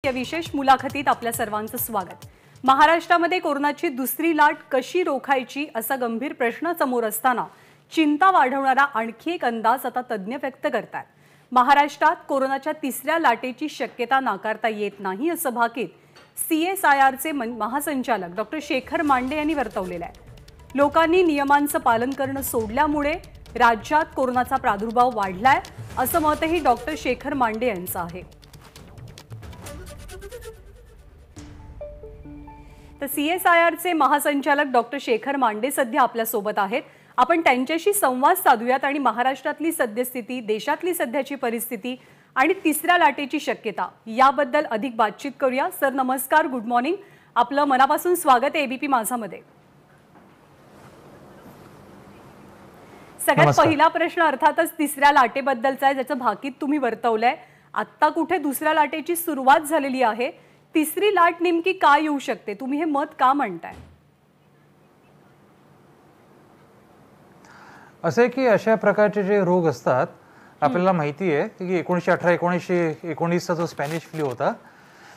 या विशेष मुलाखतीत आपल्या सर्वांचं स्वागत। महाराष्ट्रामध्ये कोरोनाची दुसरी लाट कशी रोखायची असा गंभीर प्रश्न समोर असताना चिंता वाढवणारा आणखी एक अंदाज आता तज्ञ व्यक्त करतात। महाराष्ट्रात कोरोनाच्या तिसऱ्या लाटेची शक्यता नाकारता येत नाही असं भाकीत CSIRचे महासंचालक डॉक्टर शेखर मांडे यांनी वर्तवलेलं आहे। लोकांनी नियमांचं पालन करणं सोडल्यामुळे राज्यात कोरोनाचा प्रादुर्भाव वाढलाय असं मतही डॉक्टर शेखर मांडे यांचं आहे। तर CSIRचे महासंचालक डॉक्टर शेखर मांडे सध्या आपल्या सोबत आहेत। आपण त्यांच्याशी संवाद साधूयात आणि महाराष्ट्रातली सद्यस्थिती, देशातली सध्याची परिस्थिती आणि तिसऱ्या लाटेची शक्यता याबद्दल अधिक बातचीत करूया। सर नमस्कार, गुड मॉर्निंग, आपलं मनापासून स्वागत आहे ABP माझामध्ये। सगळ्यात पहिला प्रश्न अर्थातच तिसऱ्या लाटेबद्दलचा आहे, ज्याचं भाकीत तुम्ही वर्तवलंय। आता कुठे दुसऱ्या लाटेची सुरुवात झालेली आहे, तिसरी लाट नेमकी काय येऊ शकते, तुम्ही हे मत का मांडताय? असे की अशा प्रकारचे जे रोग असतात, आपल्याला माहिती आहे की 1918-1919चा जो स्पॅनिश फ्लू होता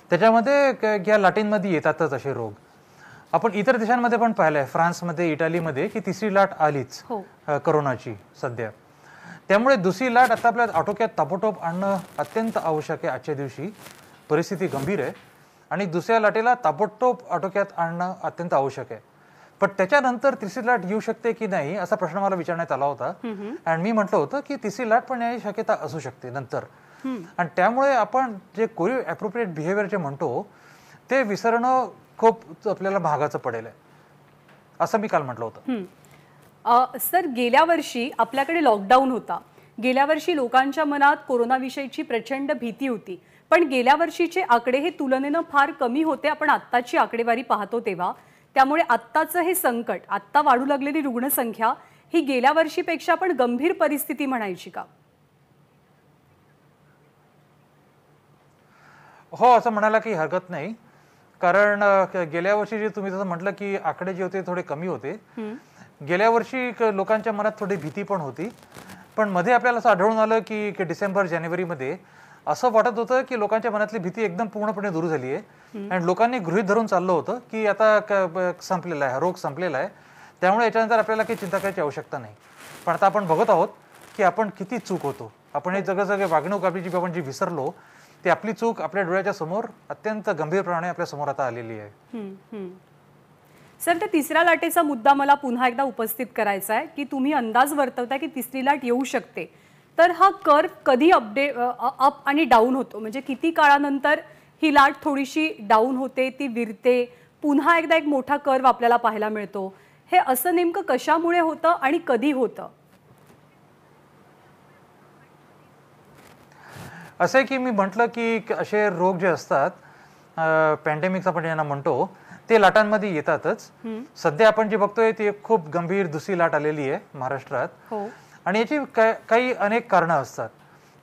त्याच्यामध्ये या लाटींमध्ये येतातच असे रोग। आपण इतर देशांमध्ये पण पाहिलंय, फ्रान्समध्ये, इटालीमध्ये की तिसरी लाट आलीच कोरोनाची सध्या। त्यामुळे दुसरी लाट आता आपल्या आटोक्यात ताबडतोब आणणं अत्यंत आवश्यक आहे। आजच्या दिवशी परिस्थिती गंभीर आहे आणि दुसऱ्या लाटेला ताबडतोब आटोक्यात आणणं अत्यंत आवश्यक आहे। पण त्याच्यानंतर तिसरी लाट येऊ शकते की नाही असा प्रश्न मला विचारण्यात आला होता आणि मी म्हटलं होतं की तिसरी लाट पण याची शक्यता असू शकते नंतर। आणि त्यामुळे आपण जे कोविड ॲप्रोप्रिएट बिहेवियर जे म्हणतो ते विसरणं खूप आपल्याला भागाचं पडेल असं मी काल म्हटलं होतं। सर, गेल्या वर्षी आपल्याकडे लॉकडाऊन होता। गेल्या वर्षी लोकांच्या मनात कोरोनाविषयीची प्रचंड भीती होती, पण गेल्या वर्षीचे आकडे हे तुलनेनं फार कमी होते। आपण आत्ताची आकडेवारी पाहतो तेव्हा, त्यामुळे आत्ताचं हे संकट, आत्ता वाढू लागलेली रुग्णसंख्या ही गेल्या वर्षीपेक्षा पण गंभीर परिस्थिती म्हणायची का? हो, असं म्हणायला काही हरकत नाही, कारण गेल्या वर्षी जे तुम्ही जसं म्हटलं की आकडे जे होते थोडे कमी होते। गेल्या वर्षी लोकांच्या मनात थोडी भीती पण होती, पण मध्ये आपल्याला असं आढळून आलं की डिसेंबर-जानेवारीमध्ये असं वाटत होतं की लोकांच्या मनातली भीती एकदम पूर्णपणे दूर झाली आहे आणि लोकांनी गृहीत धरून चाललं होतं की आता संपलेला आहे, रोग संपलेला आहे, त्यामुळे याच्यानंतर आपल्याला काही चिंता करायची आवश्यकता नाही। पण आता आपण बघत आहोत की आपण किती चूक होतो। आपण हे सगळे वागणूक आपली जी आपण जी विसरलो, ती आपली चूक आपल्या डोळ्याच्या समोर अत्यंत गंभीरपणे आपल्या समोर आता आलेली आहे। सर, त्या तिसऱ्या लाटेचा मुद्दा मला पुन्हा एकदा उपस्थित करायचा आहे की तुम्ही अंदाज वर्तवताय की तिसरी लाट येऊ शकते, तर हा कर्व कधी अप आणि डाऊन होतो? म्हणजे किती काळानंतर ही लाट थोडीशी डाऊन होते, ती विरते, पुन्हा एकदा एक मोठा कर्व आपल्याला पाहायला मिळतो? हे असं नेमकं कशामुळे होतं आणि कधी होतं? असे की मी म्हटलं की असे रोग जे असतात, पॅन्डेमिक्स आपण यांना म्हणतो, ते लाटांमध्ये येतातच। सध्या आपण जे बघतोय ती एक खूप गंभीर दुसरी लाट आलेली आहे महाराष्ट्रात आणि याची काही अनेक कारणं असतात।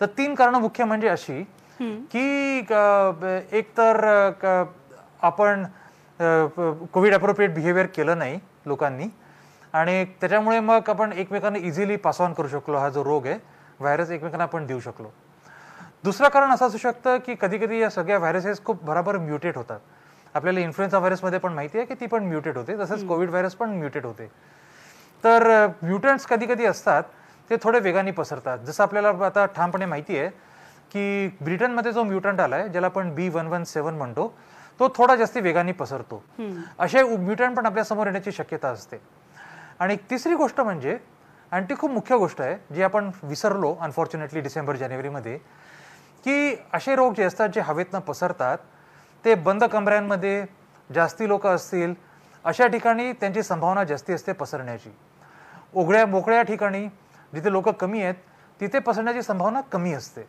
तर 3 कारणं मुख्य म्हणजे अशी की एक तर आपण कोविड ॲप्रोप्रिएट बिहेवियर केलं नाही लोकांनी आणि त्याच्यामुळे मग आपण एकमेकांना इझिली पास ऑन करू शकलो, हा जो रोग आहे व्हायरस एकमेकांना आपण देऊ शकलो। दुसरं कारण असं असू शकतं की कधी कधी या सगळ्या व्हायरसेस खूप बरोबर म्युटेट होतात। आपल्याला इन्फ्लुएन्झा व्हायरसमध्ये पण माहिती आहे की ती पण म्युटेट होते, तसंच कोविड व्हायरस पण म्युटेट होते। तर म्युटंट्स कधी कधी असतात ते थोडे वेगाने पसरतात। जसं आपल्याला आता ठामपणे माहिती आहे की ब्रिटनमध्ये जो म्युटंट आलाय, ज्याला आपण B117 म्हणतो, तो थोडा जास्ती वेगाने पसरतो। असे म्युटंट पण आपल्या समोर येण्याची शक्यता असते। आणि तिसरी गोष्ट म्हणजे, आणि ती खूप मुख्य गोष्ट आहे जी आपण विसरलो अनफॉर्च्युनेटली डिसेंबर-जानेवारीमध्ये, की असे रोग जे असतात जे हवेतनं पसरतात ते बंद कमऱ्यांमध्ये जास्ती लोक असतील अशा ठिकाणी त्यांची संभावना जास्ती असते पसरण्याची। उघड्या मोकळ्या ठिकाणी जिथे लोक कमी आहेत तिथे पसरण्याची संभावना कमी असते।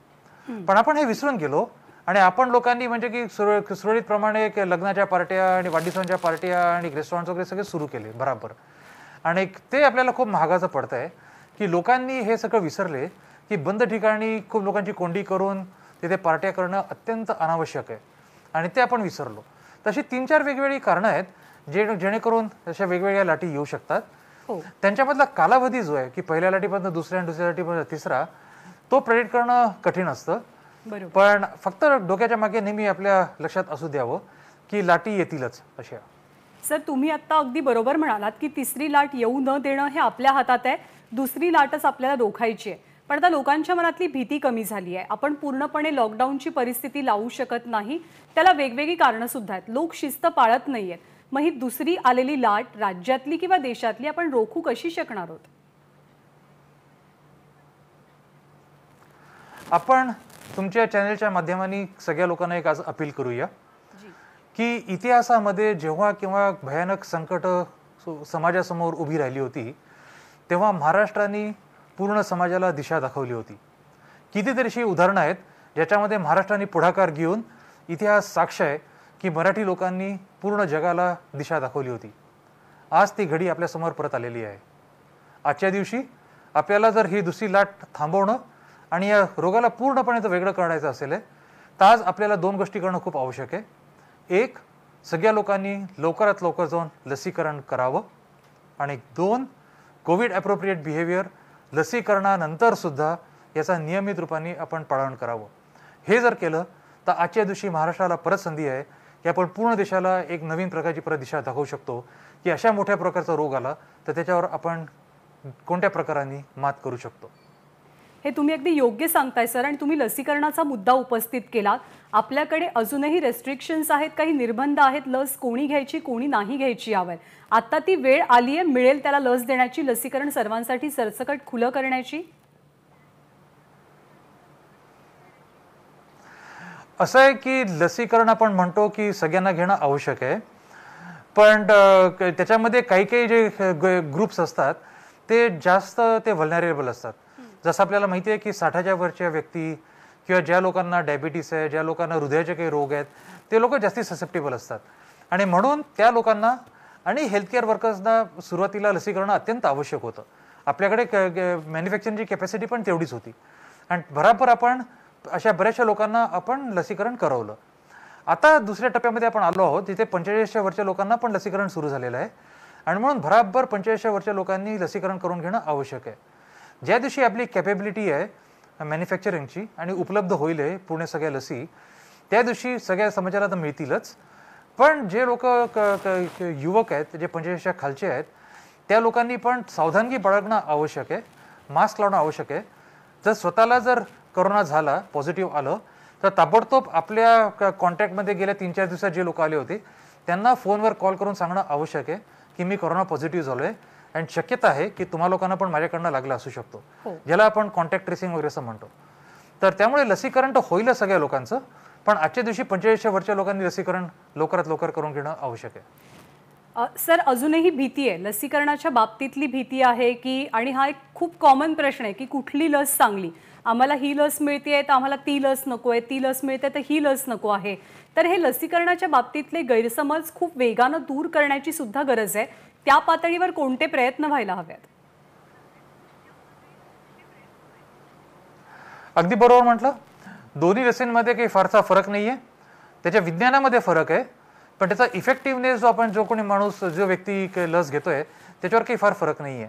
पण आपण हे विसरून गेलो आणि आपण लोकांनी म्हणजे की सुरळीतप्रमाणे लग्नाच्या पार्ट्या आणि वाढदिवसांच्या पार्ट्या आणि रेस्टॉरंट्स वगैरे सगळे सुरू केले बरोबर, आणि ते आपल्याला खूप महागाचं पडतं आहे की लोकांनी हे सगळं विसरले की बंद ठिकाणी खूप लोकांची कोंडी करून तिथे पार्ट्या करणं अत्यंत अनावश्यक आहे आणि ते आपण विसरलो। तशी 3-4 वेगवेगळी कारणं आहेत जेणेकरून अशा वेगवेगळ्या लाटी येऊ शकतात। त्यांच्यामधला कालावधी जो आहे की पहिल्या लाटीपासून दुसऱ्या आणि दुसऱ्या लाटीपासून तिसरा, तो प्रेडिक्ट करणं कठीण असतं। बरोबर. पण फक्त डोक्याच्या मागे नेहमी आपल्या लक्षात असू द्यावं की लाटी येतीलच अशा. सर, तुम्ही आता अगदी बरोबर म्हणालात की तिसरी लाट येऊ न देणं हे आपल्या हातात आहे, दुसरी लाटच आपल्याला रोखायची आहे. पण आता लोकांच्या मनातली भीती कमी झाली आहे. आपण पूर्णपणे लॉकडाऊनची परिस्थिती लावू शकत नाही, त्याला वेगवेगळी कारणं सुद्धा आहेत. लोक शिस्त पाळत नाहीयेत. मग ही दुसरी आलेली लाट राज्यातली किंवा देशातली आपण रोखू कशी शकणार आहोत? आपण तुमच्या चॅनलच्या माध्यमाने सगळ्या लोकांना एक आज अपील करूया की इतिहासामध्ये जेव्हा किंवा भयानक संकट समाजासमोर उभी राहिली होती तेव्हा महाराष्ट्राने पूर्ण समाजाला दिशा दाखवली होती. कितीतरी अशी उदाहरणं आहेत ज्याच्यामध्ये महाराष्ट्राने पुढाकार घेऊन इतिहास साक्ष आहे की मराठी लोकांनी पूर्ण जगाला दिशा दाखवली होती. आज ती घडी आपल्यासमोर परत आलेली आहे. आजच्या दिवशी आपल्याला जर ही दुसरी लाट थांबवणं आणि या रोगाला पूर्णपणे जर वेगळं काढायचं असेल तर आज आपल्याला 2 गोष्टी करणं खूप आवश्यक आहे. एक, सगळ्या लोकांनी लवकरात लवकर जाऊन लसीकरण करावं आणि 2, कोविड ॲप्रोप्रिएट बिहेवियर लसीकरणानंतर सुद्धा याचा नियमित रूपाने आपण पालन करावं. हे जर केलं तर आजच्या दिवशी महाराष्ट्राला परत संधी आहे की आपण पूर्ण देशाला एक नवीन प्रकारची परत दिशा दाखवू शकतो की अशा मोठ्या प्रकारचा रोग आला तर त्याच्यावर आपण कोणत्या प्रकाराने मात करू शकतो. हे तुम्ही अगदी योग्य सांगताय सर. आणि तुम्ही लसीकरणाचा मुद्दा उपस्थित केलात. आपल्याकडे अजूनही रेस्ट्रिक्शन्स आहेत, काही निर्बंध आहेत. लस कोणी घ्यायची कोणी नाही घ्यायची यावर आता ती वेळ आली आहे, मिळेल त्याला लस देण्याची, लसीकरण सर्वांसाठी सरसकट खुलं करण्याची. असं आहे की लसीकरण आपण म्हणतो की सगळ्यांना घेणं आवश्यक आहे, पण त्याच्यामध्ये काही काही जे ग्रुप्स असतात ते जास्त व्हलनरेबल असतात. जसं आपल्याला माहिती आहे की 60च्या वरच्या व्यक्ती किंवा ज्या लोकांना डायबिटीस आहे, ज्या लोकांना हृदयाचे काही रोग आहेत, ते लोक जास्ती ससेप्टेबल असतात. आणि म्हणून त्या लोकांना आणि हेल्थकेअर वर्कर्सना सुरुवातीला लसीकरण अत्यंत आवश्यक होतं. आपल्याकडे मॅन्युफॅक्चरिंगची कॅपॅसिटी पण तेवढीच होती आणि बराबर आपण अशा बऱ्याचशा लोकांना आपण लसीकरण करवलं. आता दुसऱ्या टप्प्यामध्ये आपण आलो आहोत जिथे 45च्या वरच्या लोकांना पण लसीकरण सुरू झालेलं आहे आणि म्हणून बराबर 45च्या वरच्या लोकांनी लसीकरण करून घेणं आवश्यक आहे. ज्या दिवशी आपली कॅपेबिलिटी आहे मॅन्युफॅक्चरिंगची आणि उपलब्ध होईल आहे पुणे सगळ्या लसी, त्या दिवशी सगळ्या समाजाला तर मिळतीलच. पण जे लोक युवक आहेत जे 45च्या खालचे आहेत त्या लोकांनी पण सावधानगी बाळगणं आवश्यक आहे, मास्क लावणं आवश्यक आहे. जर स्वतःला जर कोरोना झाला, पॉझिटिव्ह आलं तर ताबडतोब आपल्या कॉन्टॅक्टमध्ये गेल्या 3-4 दिवसात जे लोक आले होते त्यांना फोनवर कॉल करून सांगणं आवश्यक आहे की मी कोरोना पॉझिटिव्ह झालो आहे आणि शक्यता आहे की तुम्हा लोकांना पण माझ्याकडनं लागला असू शकतो, ज्याला आपण कॉन्टॅक्ट ट्रेसिंग वगैरे असं म्हणतो. तर त्यामुळे लसीकरण तर होईलच सगळ्या लोकांचं, पण आजच्या दिवशी 45च्या वरच्या लोकांनी लसीकरण लवकरात लवकर करून घेणं आवश्यक आहे. सर, अजूनही भीती आहे, लसीकरणाच्या बाबतीतली भीती आहे की, आणि हा एक खूप कॉमन प्रश्न आहे की कुठली लस चांगली, आम्हाला ही लस मिळते तर आम्हाला ती लस नको आहे, ती लस मिळते तर ही लस नको आहे. तर हे लसीकरणाच्या बाबतीतले गैरसमज खूप वेगानं दूर करण्याची सुद्धा गरज आहे. त्या पातळीवर कोणते प्रयत्न व्हायला हवेत? अगदी बरोबर म्हटलं. दोन्ही लसींमध्ये काही फारसा फरक नाहीये, त्याच्या विज्ञानामध्ये फरक आहे, पण त्याचा इफेक्टिव्हनेस जो कोणी माणूस जो व्यक्ती लस घेतोय त्याच्यावर काही फार फरक नाहीये.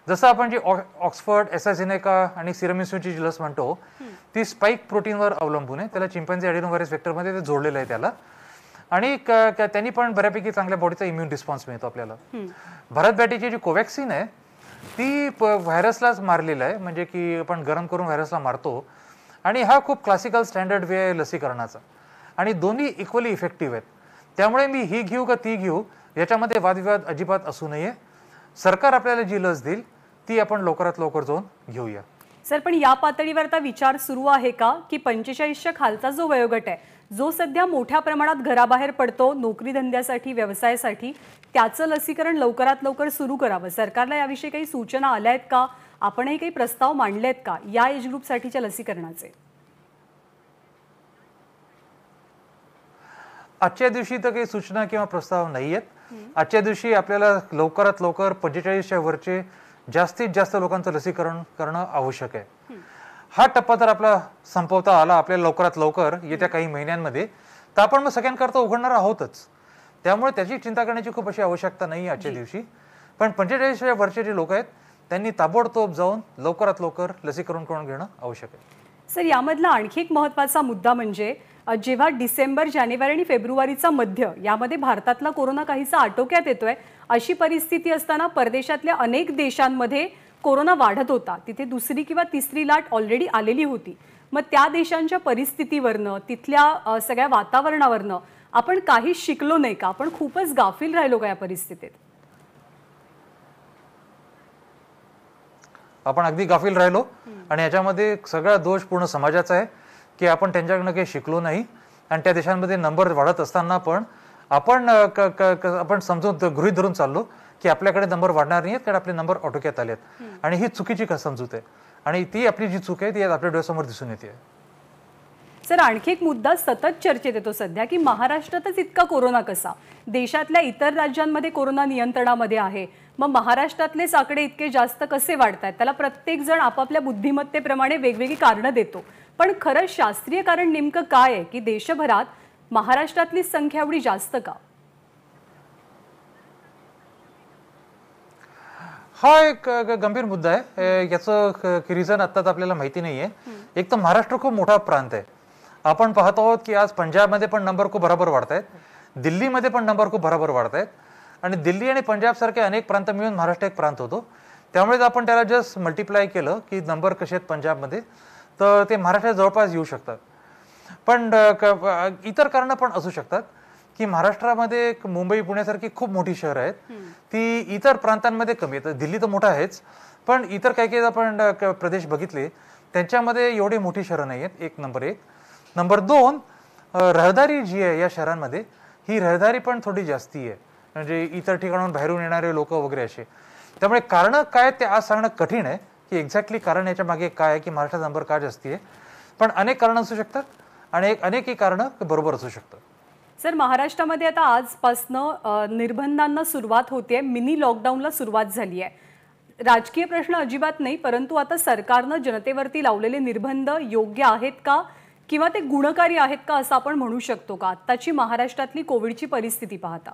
जसं आपण जी ऑक्सफर्ड, ॲस्ट्राझेनेका आणि सिरम इन्स्टिट्यूटची जी लस म्हणतो ती स्पाइक प्रोटीनवर अवलंबून आहे. त्याला चिंपॅन्झी ॲडेनोव्हायरस व्हेक्टरमध्ये ते जोडलेलं आहे त्याला, आणि त्यांनी पण बऱ्यापैकी चांगल्या बॉडीचा इम्युन रिस्पॉन्स मिळतो आपल्याला. भारत बायोटेकची जी कोवॅक्सिन आहे ती व्हायरसलाच मारलेलं आहे, म्हणजे की आपण गरम करून व्हायरसला मारतो, आणि हा खूप क्लासिकल स्टँडर्ड वे आहे लसीकरणाचा, आणि दोन्ही इक्वली इफेक्टिव्ह आहेत. त्यामुळे मी ही घेऊ का ती घेऊ याच्यामध्ये वादविवाद अजिबात असू नये. सरकार आपल्याला जी लस देईल ती आपण लवकरात लवकर जाऊन घेऊया. सर, पण या पातळीवर आता विचार सुरू आहे का की 45च्या खालचा जो वयोगट आहे, जो सध्या मोठ्या प्रमाणात घराबाहेर पडतो नोकरी धंद्यासाठी, व्यवसायासाठी, त्याचं लसीकरण लवकरात लवकर सुरू करावं? सरकारला याविषयी काही सूचना आल्या आहेत का? आपणही काही प्रस्ताव मांडले आहेत का या एज ग्रुपसाठीच्या लसीकरणाचे? आजच्या दिवशी तर काही सूचना किंवा प्रस्ताव नाही आहेत. आजच्या दिवशी आपल्याला लवकरात लवकर 45च्या वरचे जास्तीत जास्त लोकांचं लसीकरण करणं आवश्यक आहे. हा टप्पा जर आपला संपवता आला आपल्याला लवकरात लवकर येत्या काही महिन्यांमध्ये, तर आपण मग सगळ्यांकरता उघडणार आहोतच. त्यामुळे त्याची चिंता करण्याची खूप अशी आवश्यकता नाही आजच्या दिवशी. पण 45च्या वरचे जे लोक आहेत त्यांनी ताबडतोब जाऊन लवकरात लवकर लसीकरण करून घेणं आवश्यक आहे. सर, यामधला आणखी एक महत्त्वाचा मुद्दा म्हणजे जेव्हा डिसेंबर, जानेवारी आणि फेब्रुवारीचा मध्य यामध्ये भारतातला कोरोना काहीसा आटोक्यात येतोय, अशी परिस्थिती असताना परदेशातल्या अनेक देशांमध्ये कोरोना वाढत होता. तिथे दुसरी किंवा तिसरी लाट ऑलरेडी आलेली होती. मग त्या देशांच्या परिस्थितीवरनं, तिथल्या सगळ्या वातावरणावरनं आपण काही शिकलो नाही का? आपण खूपच गाफील राहिलो का या परिस्थितीत? आपण अगदी गाफील राहिलो आणि याच्यामध्ये सगळा दोष पूर्ण समाजाचा आहे की आपण त्यांच्याकडनं काही शिकलो नाही. आणि त्या देशांमध्ये नंबर वाढत असताना पण आपण समजून गृहीत धरून चाललो की आपल्याकडे नंबर वाढणार नाहीत कारण आपले नंबर आटोक्यात आलेत. आणि ही चुकीची समजूत आहे आणि ती आपली जी चूक आहे ती आपल्या डोळ्यासमोर दिसून येते. सर, आणखी एक मुद्दा सतत चर्चेत येतो सध्या की महाराष्ट्रातच इतका कोरोना कसा? देशातल्या इतर राज्यांमध्ये कोरोना नियंत्रणामध्ये आहे, मग महाराष्ट्रातलेच आकडे इतके जास्त कसे वाढतात? त्याला प्रत्येक जण आपापल्या बुद्धिमत्तेप्रमाणे वेगवेगळी कारणं देतो. पण खरं शास्त्रीय कारण नेमकं काय आहे की देशभरात महाराष्ट्रातली संख्या एवढी जास्त का? हा एक गंभीर मुद्दा आहे. याचं रिझन आत्ताच आपल्याला माहिती नाहीये. एक तर महाराष्ट्र खूप मोठा प्रांत आहे. आपण पाहत आहोत की आज पंजाबमध्ये पण नंबर खूप बरोबर वाढत आहेत, दिल्लीमध्ये पण नंबर खूप बरोबर वाढत आहेत आणि दिल्ली आणि पंजाब सारखे अनेक प्रांत मिळून महाराष्ट्र एक प्रांत होतो. त्यामुळे आपण त्याला जस्ट मल्टिप्लाय केलं की नंबर कसे आहेत पंजाबमध्ये, तर ते महाराष्ट्रात जवळपास येऊ शकतात. पण इतर कारणं पण असू शकतात की महाराष्ट्रामध्ये मुंबई पुण्यासारखी खूप मोठी शहरं आहेत, ती इतर प्रांतांमध्ये कमी आहेत. दिल्ली तर मोठा आहेच, पण इतर काही आपण प्रदेश बघितले त्यांच्यामध्ये एवढी मोठी शहरं नाही आहेत. एक नंबर एक. नंबर दोन, रहदारी जी आहे या शहरांमध्ये, ही रहदारी पण थोडी जास्ती आहे, म्हणजे इतर ठिकाणाहून बाहेरून येणारे लोक वगैरे असे. त्यामुळे कारणं काय ते आज सांगणं कठीण आहे की एक्झॅक्टली कारण याच्या मागे काय आहे की महाराष्ट्रात नंबर का जास्ती आहे. पण अनेक कारणं असू शकतात आणि अनेकही कारणं बरोबर असू शकतात. सर, महाराष्ट्रामध्ये आता आजपासनं निर्बंधांना सुरुवात होते, मिनी लॉकडाऊनला सुरुवात झाली आहे. राजकीय प्रश्न अजिबात नाही, परंतु आता सरकारनं जनतेवरती लावलेले निर्बंध योग्य आहेत का किंवा ते गुणकारी आहेत का असं आपण म्हणू शकतो का आत्ताची महाराष्ट्रातली कोविडची परिस्थिती पाहता?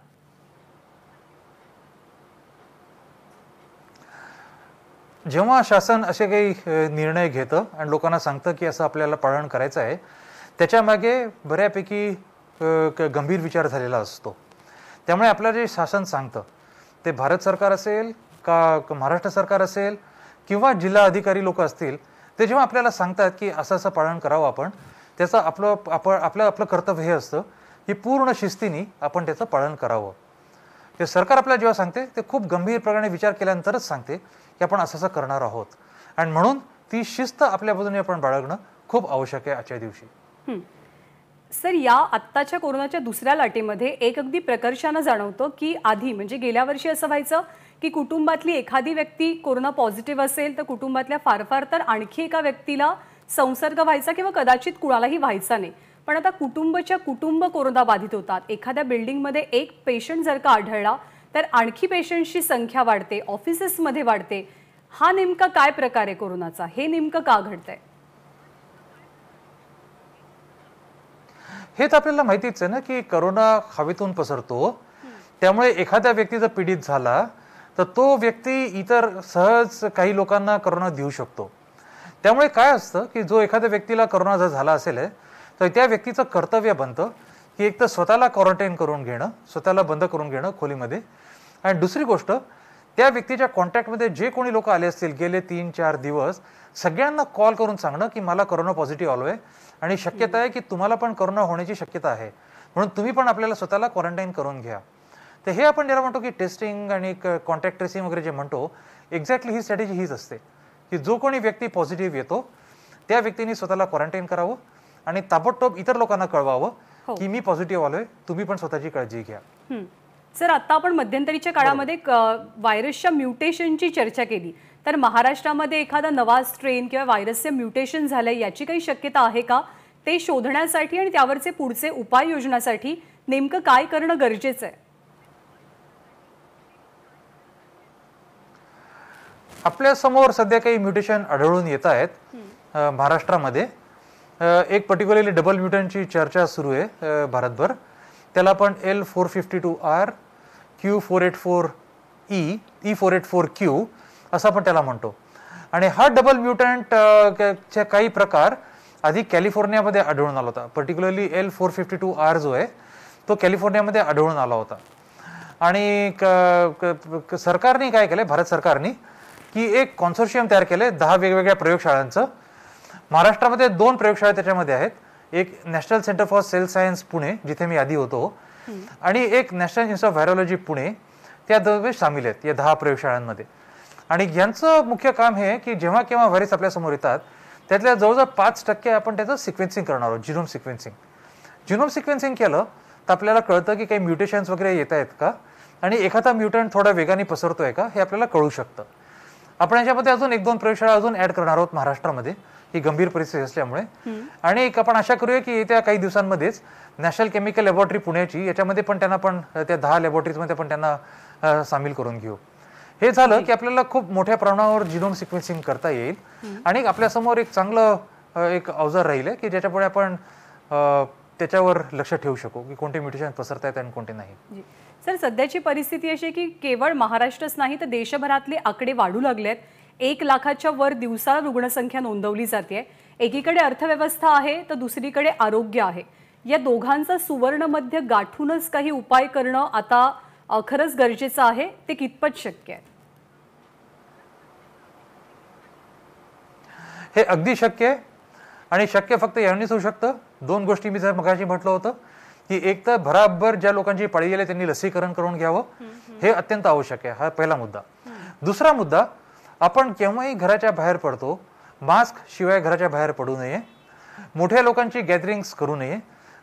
जेव्हा शासन असे काही निर्णय घेतं आणि लोकांना सांगतं की असं आपल्याला पालन करायचं आहे, त्याच्यामागे बऱ्यापैकी गंभीर विचार झालेला असतो. त्यामुळे आपल्याला जे शासन सांगतं ते भारत सरकार असेल का महाराष्ट्र सरकार असेल किंवा जिल्हा अधिकारी लोक असतील, ते जेव्हा आपल्याला सांगतात की असं असं पालन करावं आपण, त्याचं आपलं कर्तव्य हे असतं की पूर्ण शिस्तीने आपण त्याचं पालन करावं. ते सरकार आपल्याला जेव्हा सांगते ते खूप गंभीर प्रकारे विचार केल्यानंतरच सांगते की आपण असं असं करणार आहोत. आणि म्हणून ती शिस्त आपल्या बाजूने आपण बाळगणं खूप आवश्यक आहे आजच्या दिवशी. सर, या आत्ताच्या कोरोनाच्या दुसऱ्या लाटेमध्ये एक अगदी प्रकर्षानं जाणवतं की आधी म्हणजे गेल्या वर्षी असं व्हायचं की कुटुंबातली एखादी व्यक्ती कोरोना पॉझिटिव्ह असेल तर कुटुंबातल्या फार फार तर आणखी एका व्यक्तीला संसर्ग व्हायचा किंवा कदाचित कुणालाही व्हायचा नाही. पण आता कुटुंबच्या कुटुंब कोरोना बाधित होतात. एखाद्या बिल्डिंगमध्ये एक पेशंट जर का आढळला तर आणखी पेशंटची संख्या वाढते, ऑफिसेसमध्ये वाढते. हा नेमका काय प्रकार आहे कोरोनाचा? हे नेमकं का घडतंय? हे तर आपल्याला माहितीच आहे ना की कोरोना हवेतून पसरतो. त्यामुळे एखाद्या व्यक्ती जर पीडित झाला तर तो व्यक्ती इतर सहज काही लोकांना कोरोना देऊ शकतो. त्यामुळे काय असतं की जो एखाद्या व्यक्तीला कोरोना जर झाला असेल तर त्या व्यक्तीचं कर्तव्य बनतं की एक तर स्वतःला क्वारंटाईन करून घेणं, स्वतःला बंद करून घेणं खोलीमध्ये. आणि दुसरी गोष्ट, त्या व्यक्तीच्या कॉन्टॅक्टमध्ये जे कोणी लोक आले असतील गेले 3-4 दिवस, सगळ्यांना कॉल करून सांगणं की मला कोरोना पॉझिटिव्ह आलोय आणि शक्यता आहे की तुम्हाला पण कोरोना होण्याची शक्यता आहे, म्हणून तुम्ही पण आपल्याला स्वतःला क्वारंटाईन करून घ्या. तर हे आपण ज्याला म्हणतो की टेस्टिंग आणि कॉन्टॅक्ट ट्रेसिंग वगैरे जे म्हणतो, एक्झॅक्टली ही स्ट्रॅटेजी हीच असते की जो कोणी व्यक्ती पॉझिटिव्ह येतो त्या व्यक्तीने स्वतःला क्वारंटाईन करावं आणि ताबडतोब इतर लोकांना कळवावं की मी पॉझिटिव्ह आलोय, तुम्ही पण स्वतःची काळजी घ्या. सर, आता आपण मध्यंतरीच्या काळामध्ये व्हायरसच्या म्युटेशनची चर्चा केली, तर महाराष्ट्रामध्ये एखादा नवा स्ट्रेन किंवा व्हायरसचे म्युटेशन झालंय याची काही शक्यता आहे का? ते शोधण्यासाठी आणि त्यावरचे पुढचे उपाय योजण्यासाठी नेमकं काय करणं गरजेचं आहे? आपल्या समोर सध्या काही म्युटेशन आढळून येत आहेत महाराष्ट्रामध्ये. एक पर्टिक्युलरली डबल म्युटंटची चर्चा सुरू आहे भारतभर. त्याला आपण L452R, Q484E, E484Q असं आपण त्याला म्हणतो. आणि हा डबल म्युटंट चे काही प्रकार आधी कॅलिफोर्नियामध्ये आढळून आला होता. पर्टिक्युलरली L452R जो आहे तो कॅलिफोर्नियामध्ये आढळून आला होता. आणि सरकारने काय केलंय, भारत सरकारने, की एक कॉन्सोर्शियम तयार केलंय 10 वेगवेगळ्या प्रयोगशाळांचं. महाराष्ट्रामध्ये 2 प्रयोगशाळा त्याच्यामध्ये आहेत. एक national centre for cell science Pune, जिथे मी आधी होतो, आणि एक national institute of virology Pune, त्या दोघे सामील आहेत या 10 प्रयोगशाळांमध्ये. आणि यांचं मुख्य काम हे आहे की जेव्हा केव्हा व्हायरस आपल्यासमोर येतात त्यातल्या जवळजवळ 5% आपण त्याचं सिक्वेन्सिंग करणार आहोत, जिनोम सिक्वेन्सिंग. जिनोम सिक्वेन्सिंग केलं तर आपल्याला कळतं की काही म्युटेशन्स वगैरे येत आहेत का, आणि एखादा म्युटंट थोडा वेगाने पसरतोय का, हे आपल्याला कळू शकतं. आपण याच्यामध्ये अजून 1-2 प्रयोगशाळा अजून ऍड करणार आहोत महाराष्ट्रामध्ये, ही गंभीर परिस्थिती असल्यामुळे. आणि आपण आशा करूया की येत्या काही दिवसांमध्येच नॅशनल केमिकल लॅबोरेटरी पुण्याची, याच्यामध्ये पण त्यांना पण त्या 10 लॅबोरेटरीजमध्ये पण त्यांना सामील करून घेऊ. हे झालं की आपल्याला खूप मोठ्या प्रमाणावर जिनोम सिक्वेन्सिंग करता येईल, आणि आपल्यासमोर एक चांगलं एक अवजार राहील की ज्याच्यापुढे आपण त्याच्यावर लक्ष ठेवू शकू की कोणते म्युटेशन पसरत आहेत आणि कोणते नाही. सर, सध्याची परिस्थिती अशी आहे की केवळ महाराष्ट्रच नाही तर देशभरातले आकडे वाढू लागलेत. 1 लाखाच्या वर दिवसाला रुग्णसंख्या नोंदवली जाते. एकीकडे अर्थव्यवस्था आहे तर दुसरीकडे आरोग्य आहे. या दोघांचा सुवर्ण मध्य गाठूनच काही उपाय करणं आता खरंच गरजेचं आहे. ते कितपत शक्य आहे? हे अगदी शक्य आहे, आणि शक्य फक्त यानेच होऊ शकतं. 2 गोष्टी मी जर मगाशी म्हटलं होतं की एक तर भराभर ज्या लोकांची पाळी गेली त्यांनी लसीकरण करून घ्यावं, हे अत्यंत आवश्यक आहे. हा पहिला मुद्दा. दुसरा मुद्दा, आपण केव्हाही घराच्या बाहेर पडतो मास्क शिवाय घराच्या बाहेर पडू नये. मोठ्या लोकांची गॅदरिंग्स करू नये.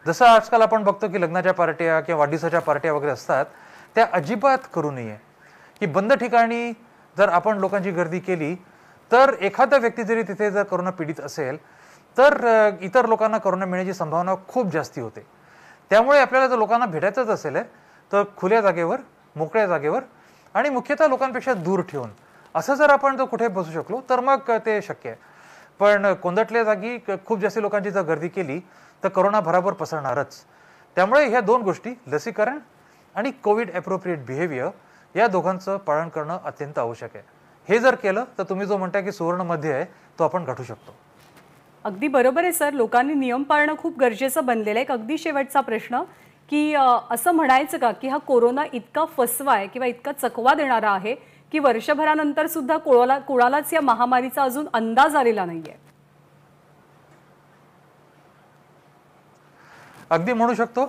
जसं आजकाल आपण बघतो की लग्नाच्या पार्ट्या किंवा वाढदिवसाच्या पार्ट्या वगैरे असतात, त्या अजिबात करू नये. की बंद ठिकाणी जर आपण लोकांची गर्दी केली तर एखादा व्यक्ती जरी तिथे जर कोरोना पीडित असेल तर इतर लोकांना कोरोना मिळण्याची संभावना खूप जास्ती होते. त्यामुळे आपल्याला जर लोकांना भेटायचंच असेल तर खुल्या जागेवर, मोकळ्या जागेवर, आणि मुख्यतः लोकांपेक्षा दूर ठेवून असं जर आपण जर कुठे बसू शकलो तर मग ते शक्य आहे. पण कोंदटल्या जागी खूप जास्त लोकांची जर गर्दी केली तर कोरोना भराभर पसरणारच. त्यामुळे ह्या 2 गोष्टी, लसीकरण आणि कोविड ॲप्रोप्रिएट बिहेवियर, या दोघांचं पालन करणं अत्यंत आवश्यक आहे. हे जर केलं तर तुम्ही जो म्हणताय की सुवर्ण मध्ये आहे तो आपण गाठू शकतो. अगदी बरोबर आहे सर. लोकांनी नियम पाळणं खूप गरजेचं बनलेलं आहे. एक अगदी शेवटचा प्रश्न, की असं म्हणायचं का की हा कोरोना इतका फसवा आहे किंवा इतका चकवा देणारा आहे की वर्षभरानंतर सुद्धा कोणालाच या महामारीचा अजून अंदाज आलेला नाहीये? अगदी म्हणू शकतो.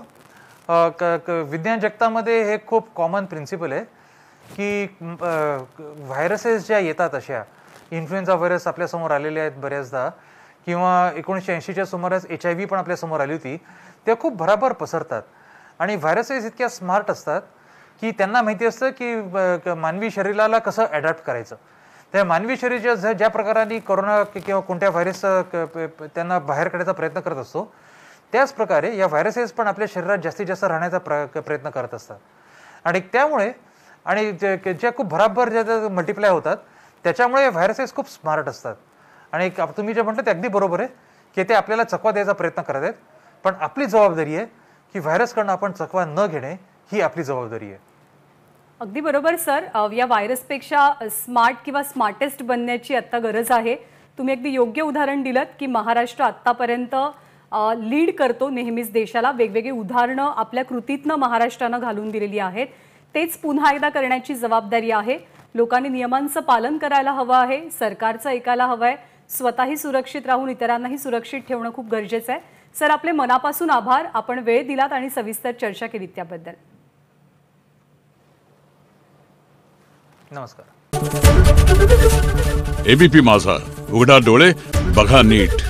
विज्ञान जगतामध्ये हे खूप कॉमन प्रिन्सिपल आहे की व्हायरसेस ज्या येतात, अशा इन्फ्लुएन्झा व्हायरस आपल्यासमोर आलेले आहेत बऱ्याचदा, किंवा 1980च्या सुमारास HIV पण आपल्यासमोर आली होती. त्या खूप भराभर पसरतात, आणि व्हायरसेस इतक्या स्मार्ट असतात की त्यांना माहिती असतं की मानवी शरीराला कसं अडॅप्ट करायचं. त्या मानवी शरीर ज्या प्रकाराने कोरोना किंवा कोणत्या व्हायरस त्यांना बाहेर काढायचा प्रयत्न करत असतो, त्याच प्रकारे या व्हायरसेस पण आपल्या शरीरात जास्तीत जास्त राहण्याचा प्रयत्न करत असतात. आणि त्यामुळे, आणि ज्या खूप भराभर ज्या मल्टिप्लाय होतात, त्याच्यामुळे व्हायरसेस खूप स्मार्ट असतात. आणि तुम्ही जे म्हटलं ते अगदी बरोबर आहे की ते आपल्याला चकवा द्यायचा प्रयत्न करत आहेत. पण आपली जबाबदारी आहे की व्हायरसकडनं आपण चकवा न घेणे, ही आपली जबाबदारी आहे. अगदी बरोबर सर. या व्हायरसपेक्षा स्मार्ट किंवा स्मार्टेस्ट बनण्याची आता गरज आहे. तुम्ही अगदी योग्य उदाहरण दिलं की महाराष्ट्र आत्तापर्यंत लीड करतो नेहमीच देशाला. वेगवेगळी उदाहरणं आपल्या कृतीतनं महाराष्ट्रानं घालून दिलेली आहेत. तेच पुन्हा एकदा करण्याची जबाबदारी आहे. लोकांनी नियमांचं पालन करायला हवं आहे, सरकारचं ऐकायला हवं आहे, स्वतःही सुरक्षित राहून इतरांनाही सुरक्षित ठेवणं खूप गरजेचं आहे. सर, आपले मनापासून आभार. आपण वेळ दिलात आणि सविस्तर चर्चा केली त्याबद्दल. नमस्कार. एबीपी माझा, उघडा डोळे बघा नीट.